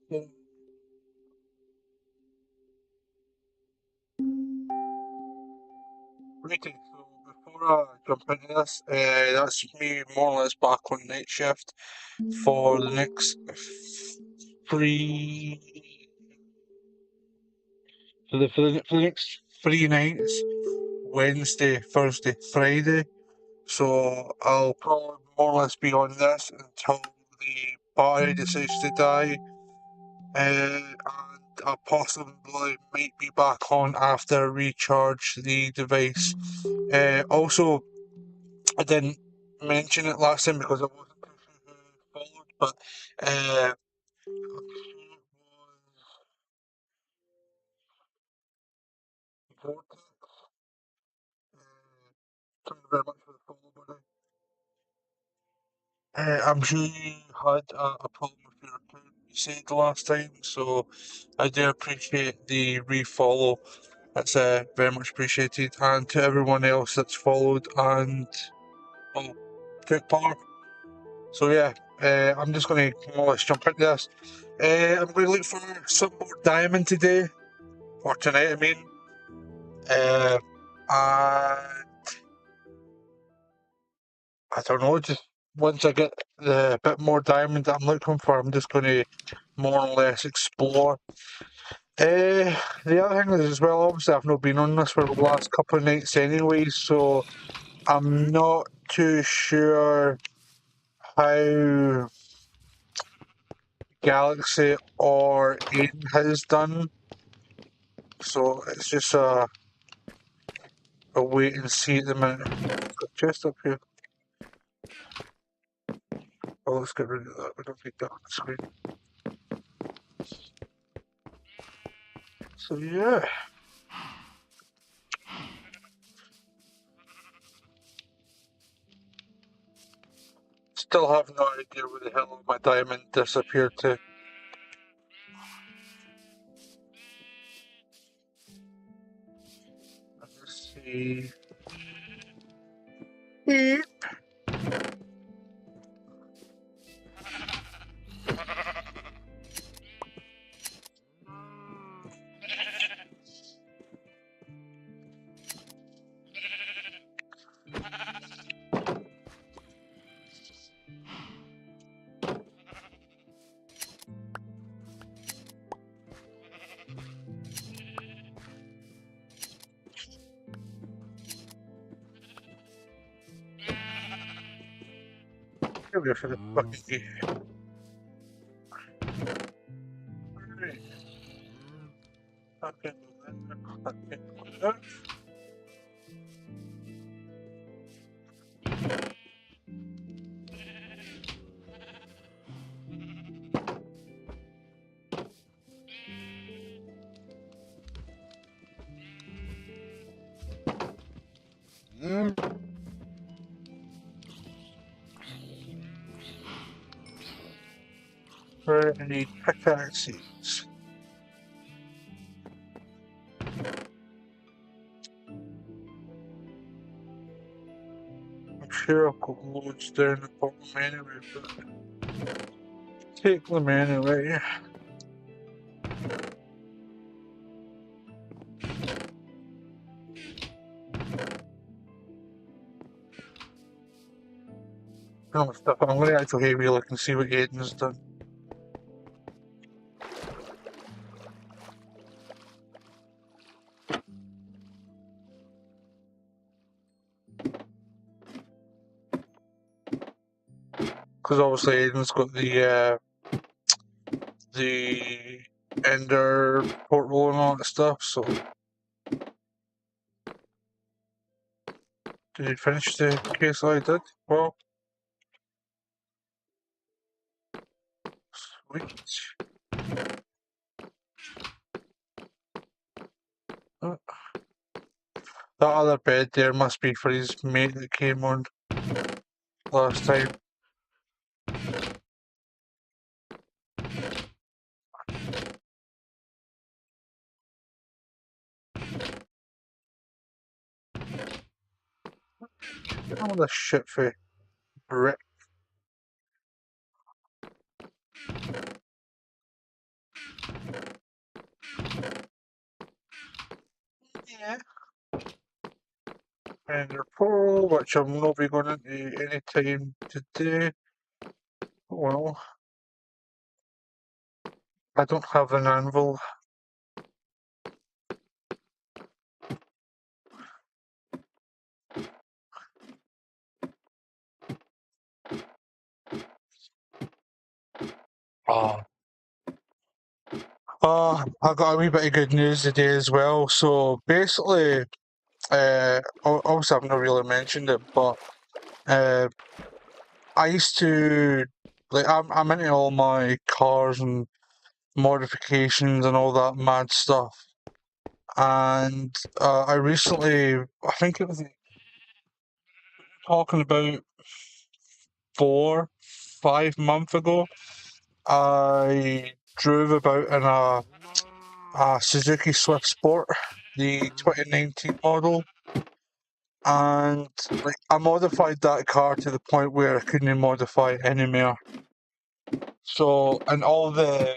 Yeah. Righty, so before I jump into this, that's me more or less back on night shift for the next three for the next 3 nights, Wednesday, Thursday, Friday. So I'll probably more or less be on this until the battery decides to die, and I possibly might be back on after I recharge the device. Also, I didn't mention it last time because I wasn't too sure who followed, but I'm sure it was Vortex. Thank you very much for the follow, buddy. I'm sure you had a problem with your account, you said the last time, so I do appreciate the refollow. That's very much appreciated. And to everyone else that's followed and well, took part. So yeah, I'm just going to more or less jump into this. I'm going to look for some more diamond today, or tonight, I mean. And I don't know, just once I get the bit more diamond that I'm looking for, I'm just going to more or less explore. The other thing is as well, obviously I've not been on this for the last couple of nights anyway, so I'm not too sure how Galaxy or Aiden has done. So it's just a wait and see at the minute. Got a chest up here. Oh, let's get rid of that. We don't need that on the screen. So yeah. Still have no idea where the hell my diamond disappeared to. Let's see. Beep. Here we go for the fucking key. Right. I can do that. I can do that. Right, I need pickaxes. I'm sure I've got loads there in the bottom anyway, but take them anyway. No stuff. I'm going to actually have a look and see what Aiden's done. Because obviously Aiden's got the Ender portal and all that stuff, so did he finish the case I did? Well, sweet. Uh, That other bed there must be for his mate that came on last time. Get all this shit for brick. Yeah. Defender Pro, which I'm not be going into any time today. Well, I don't have an anvil. Oh. I got a wee bit of good news today as well. So basically, obviously I've not really mentioned it, but uh, I used to like I'm into all my cars and modifications and all that mad stuff. And I recently, I think it was talking about 4, 5 months ago, I drove about in a Suzuki Swift Sport, the 2019 model, and like I modified that car to the point where I couldn't modify it anymore. So, and all the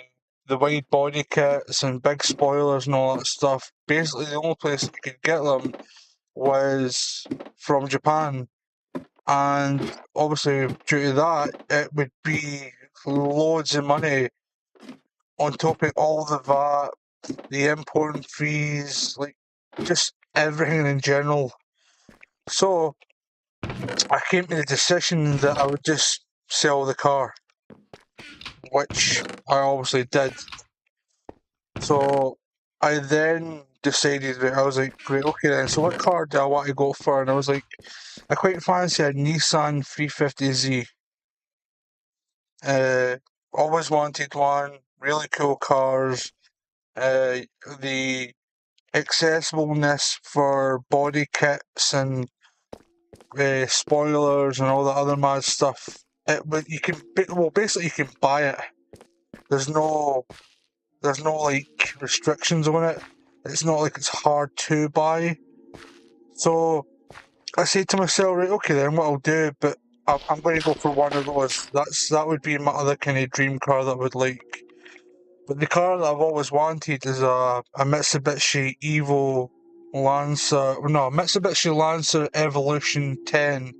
wide body kits and big spoilers and all that stuff, basically the only place you could get them was from Japan. And obviously, due to that, it would be loads of money on top of all the VAT, the import fees, like just everything in general. So I came to the decision that I would just sell the car, which I obviously did. So I then decided that I was like, great, okay then, so what car do I want to go for? And I was like, I quite fancy a Nissan 350Z. Uh, Always wanted one, really cool cars. The accessibleness for body kits and spoilers and all the other mad stuff. But you can, well, basically you can buy it. There's no like restrictions on it. It's not like it's hard to buy. So I said to myself, right, okay then, what I'll do, but I'm going to go for one of those. That would be my other kind of dream car that I would like. But the car that I've always wanted is a Mitsubishi Evo Lancer. No, Mitsubishi Lancer Evolution 10.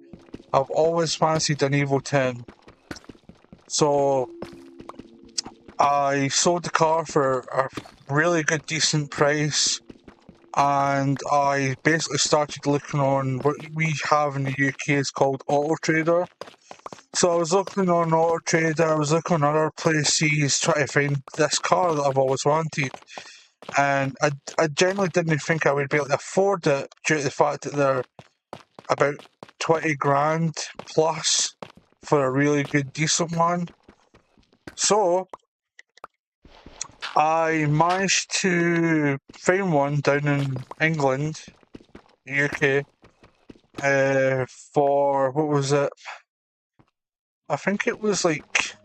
I've always fancied an Evo 10. So I sold the car for a really good, decent price. And I basically started looking on what we have in the UK is called Auto Trader. So I was looking on Auto Trader, I was looking on other places trying to find this car that I've always wanted. And I generally didn't think I would be able to afford it due to the fact that they're about 20 grand plus for a really good, decent one. So I managed to find one down in England, UK, for what was it? I think it was like,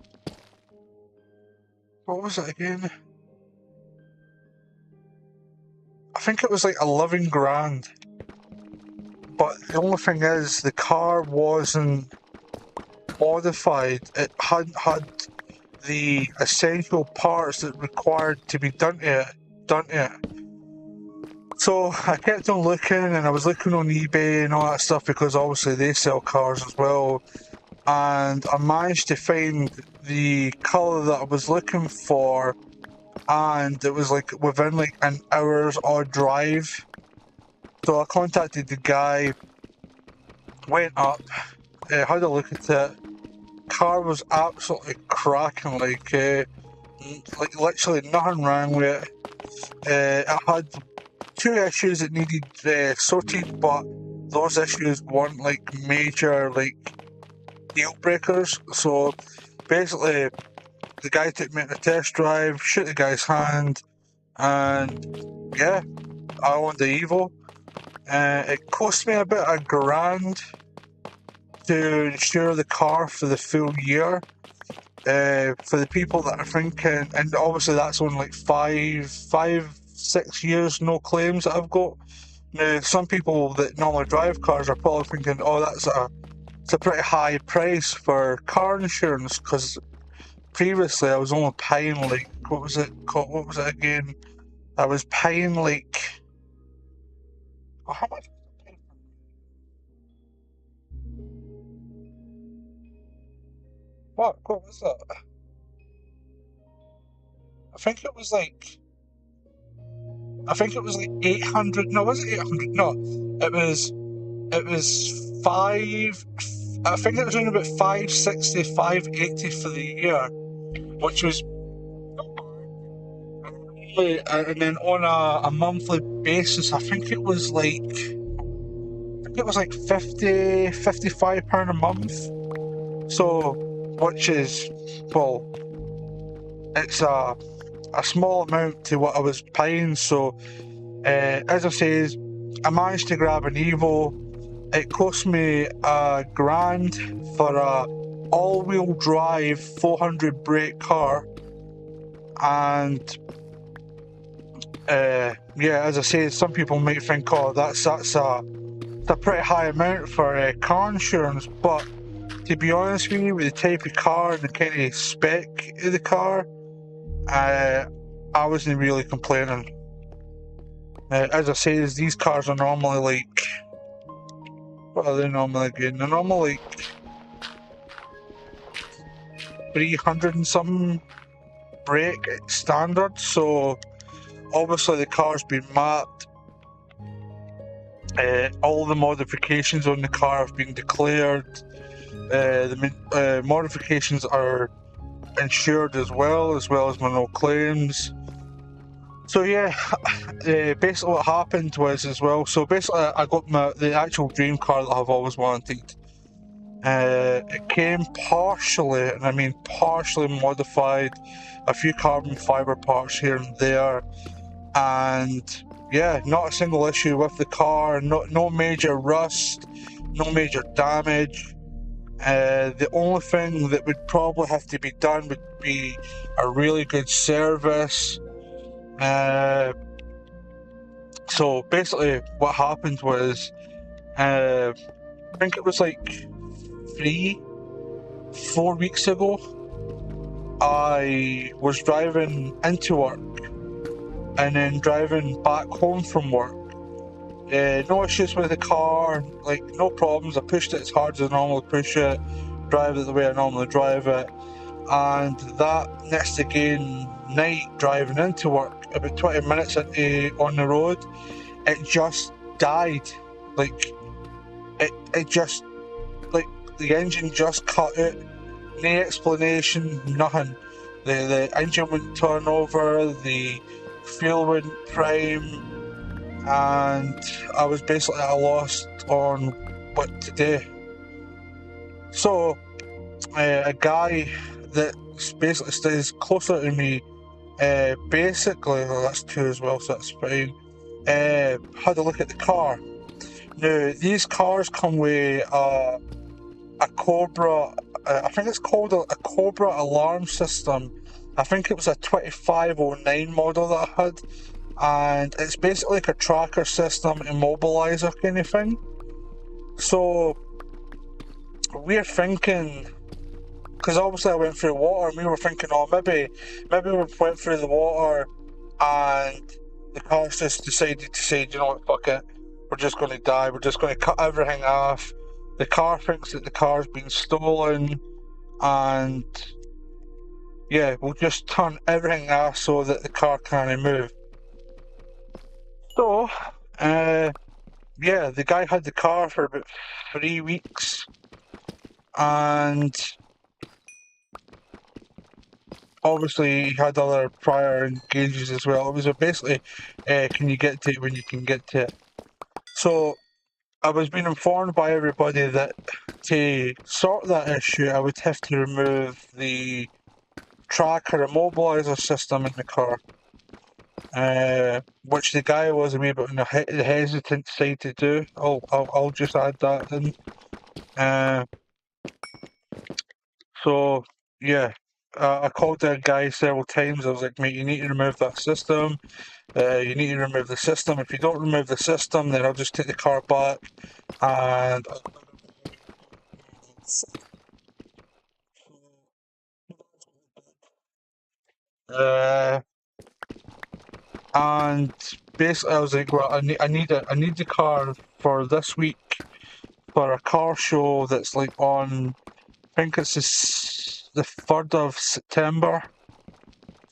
what was it again? I think it was like 11 grand. But the only thing is, the car wasn't modified. It hadn't had the essential parts that required to be done to it. So I kept on looking, and I was looking on eBay and all that stuff because obviously they sell cars as well. And I managed to find the colour that I was looking for, and it was like within like an hour's odd drive. So I contacted the guy, went up, had a look at it. Car was absolutely cracking, like literally nothing wrong with it. It had two issues that needed sorted, but those issues weren't like major like deal breakers. So basically, the guy took me on a test drive, shook the guy's hand, and yeah, I owned the Evo. It cost me about £1,000 to insure the car for the full year. For the people that are thinking, and obviously that's on like 6 years no claims that I've got. Now, some people that normally drive cars are probably thinking, oh, it's a pretty high price for car insurance, because previously I was only paying like, what was it again? I was paying like Oh, how much? What was that? I think it was like I think it was like 800. No, was it 800? No, it was it was five. I think it was around about 560, 580 for the year, which was and then on a monthly basis, I think it was like 50, 55 pound a month. So, which is, well, it's a small amount to what I was paying. So, as I says, I managed to grab an Evo. It cost me £1,000 for a all-wheel drive 400 brake car, and yeah, as I say, some people might think, oh, it's a pretty high amount for car insurance, but to be honest with you, with the type of car and the kind of spec of the car, uh, I wasn't really complaining. As I say, these cars are normally like, what are they normally getting? They're normally like 300 and something brake standard, so obviously the car's been mapped. All the modifications on the car have been declared. The modifications are insured as well as my no claims. So yeah, basically what happened was as well. So basically, I got the actual dream car that I've always wanted. It came partially, and I mean partially modified, a few carbon fiber parts here and there, and yeah, not a single issue with the car. No major rust, no major damage. The only thing that would probably have to be done would be a really good service. Uh, so basically, what happened was, I think it was like 4 weeks ago, I was driving into work and then driving back home from work. No issues with the car, like no problems. I pushed it as hard as I normally push it, drive it the way I normally drive it. And that next again night driving into work, about 20 minutes on the road, it just died. Like it just like the engine just cut out. No explanation, nothing. The engine wouldn't turn over, the fuel wouldn't prime, and I was basically at a loss on what to do. So, a guy that basically stays closer to me, basically, well, that's two as well, so that's fine, had a look at the car. Now, these cars come with a Cobra, I think it's called a Cobra alarm system. I think it was a 2509 model that I had, and it's basically like a tracker system, immobilizer kind of thing. So we're thinking, because obviously I went through water, and we were thinking, oh, maybe we went through the water, and the car's just decided to say, you know what, fuck it, we're just going to die, we're just going to cut everything off. The car thinks that the car's been stolen, and yeah, we'll just turn everything off so that the car can't move. So, uh, yeah, the guy had the car for about 3 weeks, and obviously he had other prior engages as well. It was basically, can you get to it when you can get to it? So I was being informed by everybody that to sort that issue, I would have to remove the tracker immobilizer system in the car. Which the guy was maybe on the hesitant side to do. I'll just add that in. Uh, so yeah, I called that guy several times. I was like, mate, you need to remove that system. You need to remove the system. If you don't remove the system, then I'll just take the car back and. Uh, and basically I was like, well, I need the car for this week for a car show that's like on, I think it's the 3rd of September.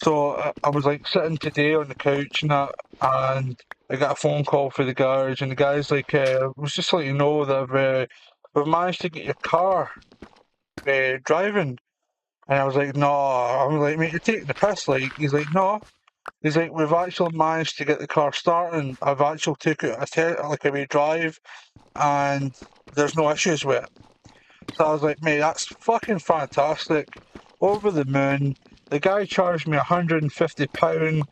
So I was like sitting today on the couch and that, and I got a phone call for the garage, and the guy's like, was just to let you know that we've managed to get your car driving. And I was like, no. I'm like, mate, you're taking the piss. Like, he's like, no. He's like, we've actually managed to get the car starting. I've actually took it like a wee drive, and there's no issues with it. So I was like, mate, that's fucking fantastic. Over the moon. The guy charged me £150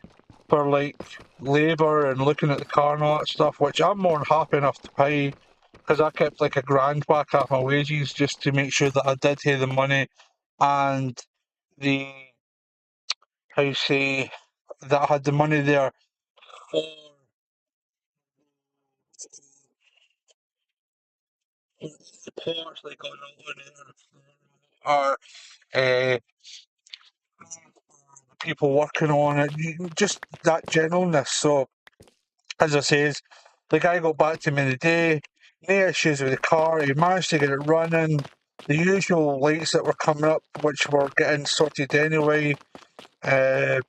for like labour and looking at the car and all that stuff, which I'm more than happy enough to pay because I kept like a grand back off my wages just to make sure that I did pay the money and the, how you say, that I had the money there for the parts like on or uh, people working on it, just that generalness. So as I says, the guy got back to me in the day, no issues with the car, he managed to get it running, the usual lights that were coming up, which were getting sorted anyway, drove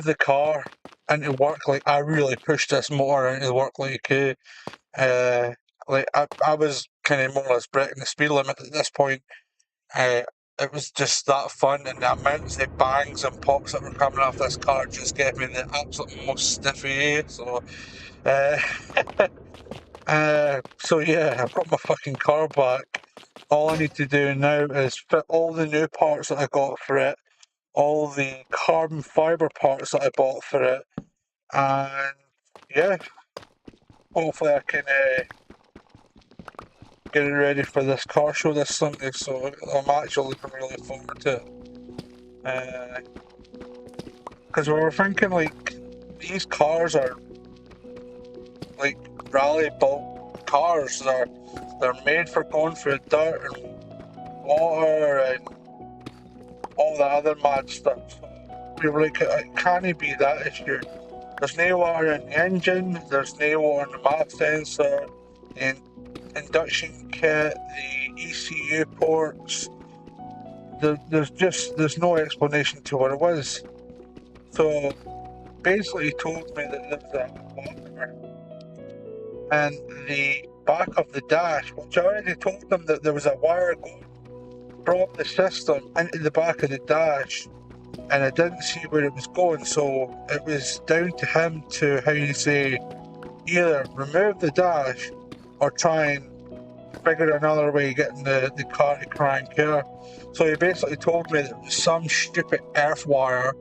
the car into work, like I really pushed this motor into work like I was kind of more or less breaking the speed limit at this point. Uh, it was just that fun, and the amounts of bangs and pops that were coming off this car just gave me the absolute most stiffy. So uh, so yeah, I've got my fucking car back. All I need to do now is fit all the new parts that I got for it, all the carbon fibre parts that I bought for it, and yeah, hopefully I can get it ready for this car show this Sunday. So I'm actually looking really forward to it. Because we were thinking like these cars are like rally built cars. They're made for going through dirt and water and all the other mad stuff. So we were like, it can't be that issue. There's no water in the engine, there's no water in the math sensor, the induction kit, the ECU ports. There's no explanation to what it was. So basically he told me that there's a wire and the back of the dash, which I already told them that there was a wire going from the system into the back of the dash, and I didn't see where it was going, so it was down to him to, how you say, either remove the dash or try and figure another way of getting the car to crank here. So he basically told me that it was some stupid earth wire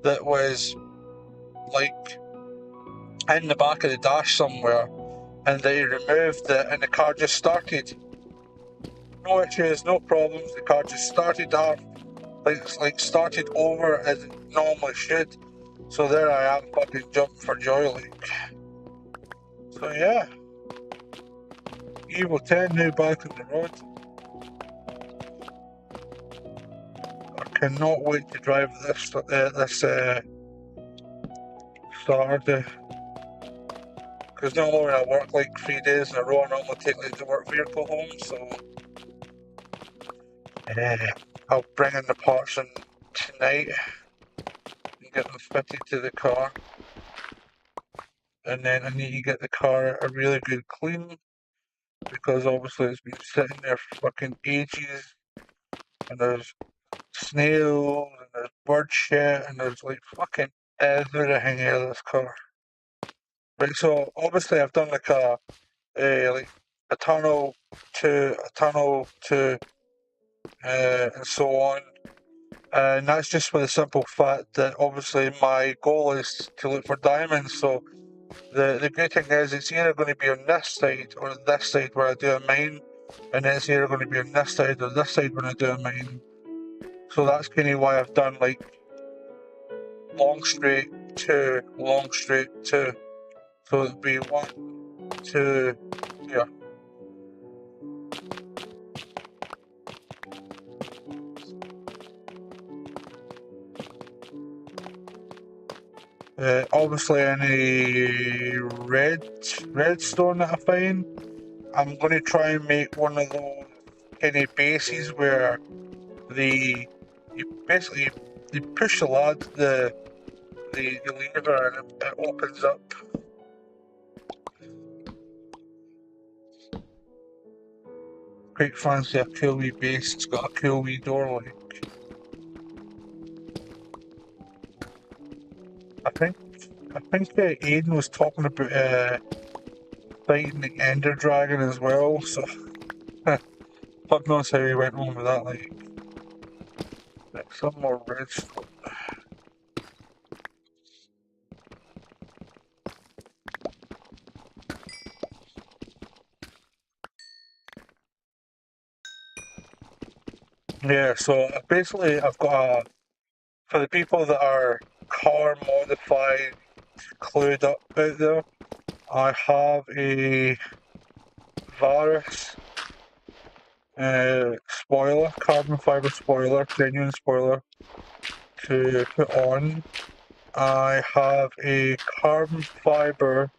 that was like in the back of the dash somewhere, and they removed it and the car just started. No issues, no problems, the car just started off like started over as it normally should. So there I am fucking jumping for joy like. So yeah, Evil 10 now back on the road. I cannot wait to drive this Saturday. Because normally when I work like 3 days in a row, I normally take like the work vehicle home, so I'll bring in the parts in tonight and get them fitted to the car. And then I need to get the car a really good clean, because obviously it's been sitting there for fucking ages, and there's snails, and there's bird shit, and there's like fucking everything out of this car. Right, so obviously I've done like a tunnel to and so on. And that's just for the simple fact that obviously my goal is to look for diamonds. So the good thing is it's either going to be on this side or this side where I do a mine, and then it's either going to be on this side or this side when I do a mine. So that's kind of why I've done like long straight, two, long straight, two. So it'd be 1, 2, yeah. Obviously, any redstone that I find, I'm going to try and make one of those kind of bases where the you basically you push the lever and it opens up. Quite fancy a cool wee base. It's got a cool wee door like. I think Aiden was talking about fighting the Ender Dragon as well. So fuck knows how he went on with that. Like some more redstone. Yeah. So basically, I've got a for the people that are car modified, clued up out there. I have a Varus spoiler, carbon fiber spoiler, genuine spoiler to put on. I have a carbon fiber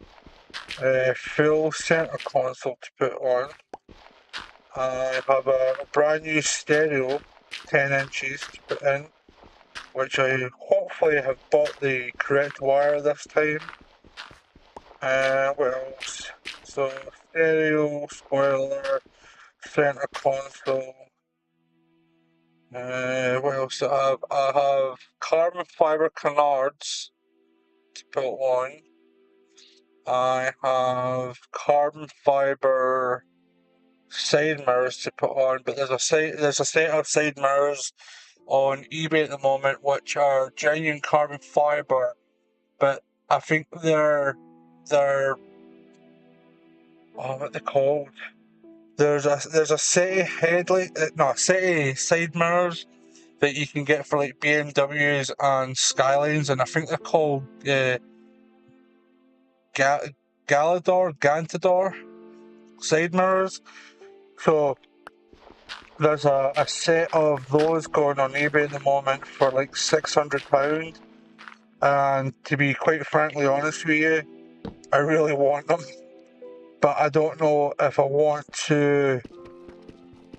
full center console to put on. I have a brand new stereo, 10 inches to put in, which I hopefully have bought the correct wire this time. What else? So, stereo, spoiler, center console. What else do I have? I have carbon fiber canards to put on. I have carbon fiber side mirrors to put on, but there's a set of side mirrors on eBay at the moment which are genuine carbon fiber, but I think they're what they called. There's a set of headlight no a set of side mirrors that you can get for like BMWs and Skylines, and I think they're called Gantador side mirrors. So there's a set of those going on eBay at the moment for like £600. And to be quite frankly honest with you, I really want them. But I don't know if I want to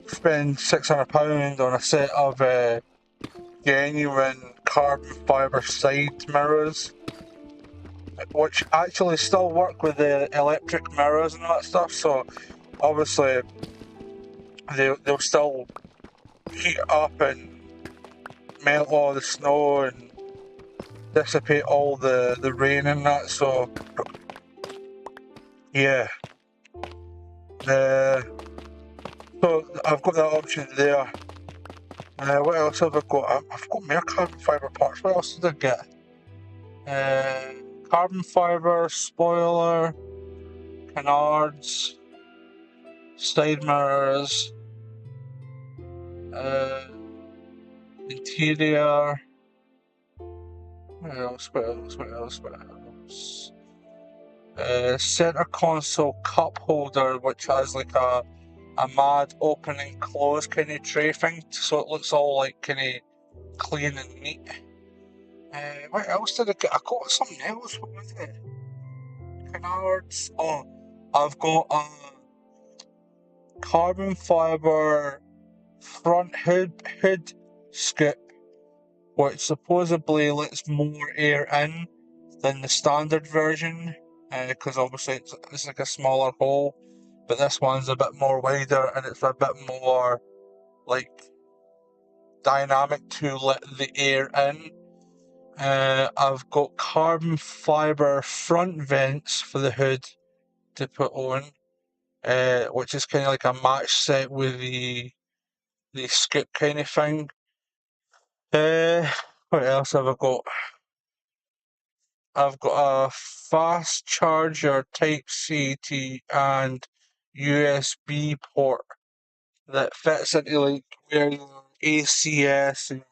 spend £600 on a set of genuine carbon fiber side mirrors, which actually still work with the electric mirrors and that stuff. So obviously they'll still heat up and melt all the snow and dissipate all the rain and that. So yeah, so I've got that option there. What else have I got? I've got more carbon fiber parts. What else did I get? Carbon fiber, spoiler, canards, side mirrors, interior. What else? What else? What else? What else? Center console cup holder, which has like a mad open and close kind of tray thing, so it looks all like kind of clean and neat. What else did I get? I got something else. What was it? Canards. Oh, I've got a carbon fiber front hood scoop, which supposedly lets more air in than the standard version, because obviously it's like a smaller hole, but this one's a bit more wider and it's a bit more like dynamic to let the air in. I've got carbon fiber front vents for the hood to put on, which is kind of like a match set with the scoop kind of thing. What else have I got? I've got a fast charger Type C and USB port that fits into like where your ACS and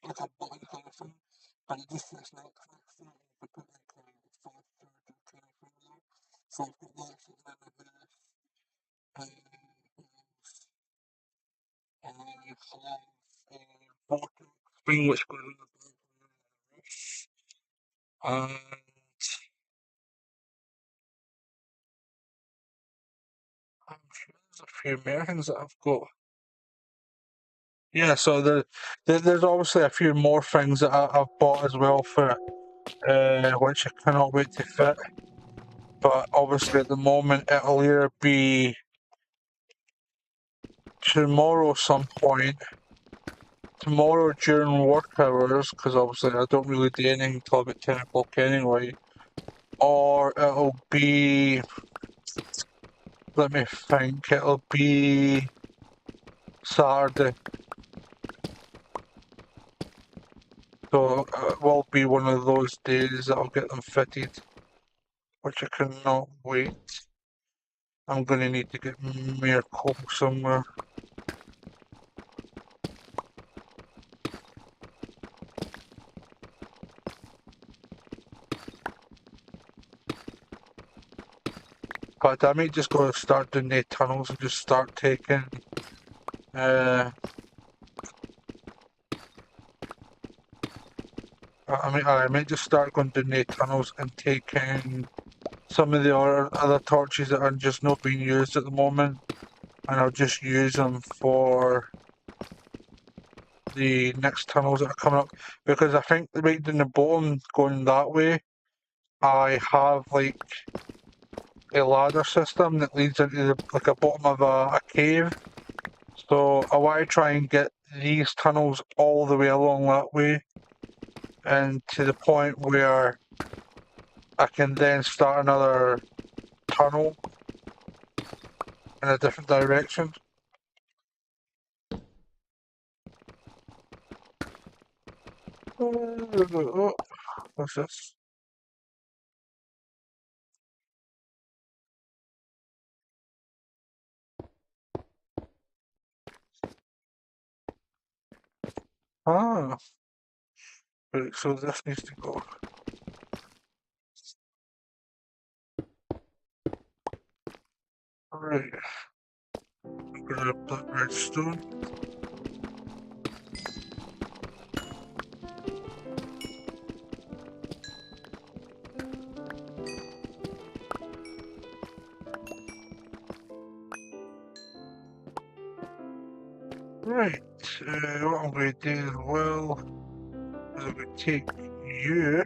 like a button kind of thing. but it just fits next to it, so you can put like a fast charger kind of thing there. So I've got that sitting in my booth. And then you have water spring which goes in the back of the roof. And I'm sure there's a few more things that I've got. Yeah, so there's obviously a few more things that I've bought as well for which I cannot wait to fit. But obviously at the moment it'll either be tomorrow some point, tomorrow during work hours, because obviously I don't really do anything until about 10 o'clock anyway, or it'll be, let me think, it'll be Saturday. So it will be one of those days that I'll get them fitted, which I cannot wait. I'm going to need to get more coal somewhere. But I might just go start doing the tunnels and just start taking I might just start going down the tunnels and taking some of the other torches that are just not being used at the moment, and I'll just use them for the next tunnels that are coming up, because I think right in the bottom going that way I have like a ladder system that leads into the, like a bottom of a cave, so I want to try and get these tunnels all the way along that way and to the point where I can then start another tunnel in a different direction. Oh, what's this? Ah, right, so this needs to go. Right, grab that redstone. Right, what I'm going to do as well is I'm going to take you.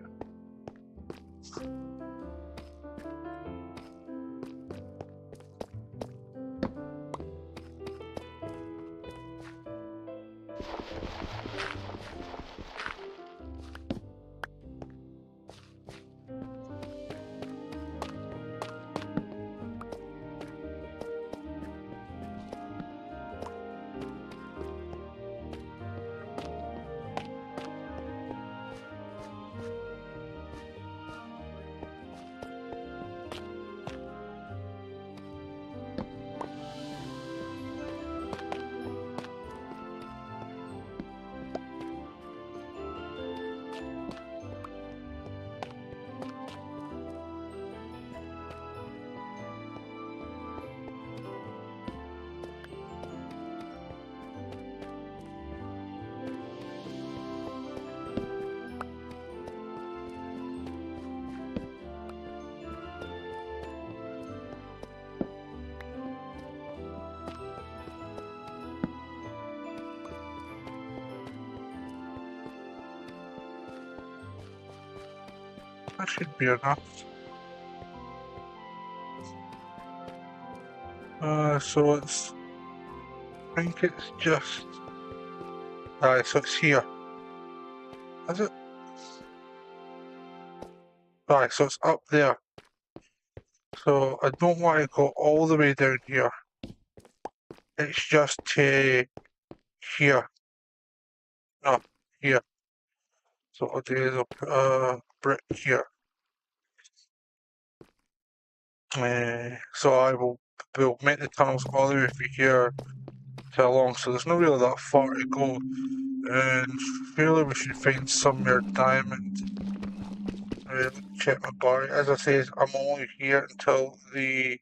That should be enough. So it's, I think it's just, so it's here. Is it? Right, so it's up there. So I don't want to go all the way down here. It's just to here. No, here. So what I'll do is I'll put a brick here. So I will make the tunnels all the way from here to along, so there's not really that far to go. and surely we should find some more diamond. Let me check my bar. As I said, I'm only here until the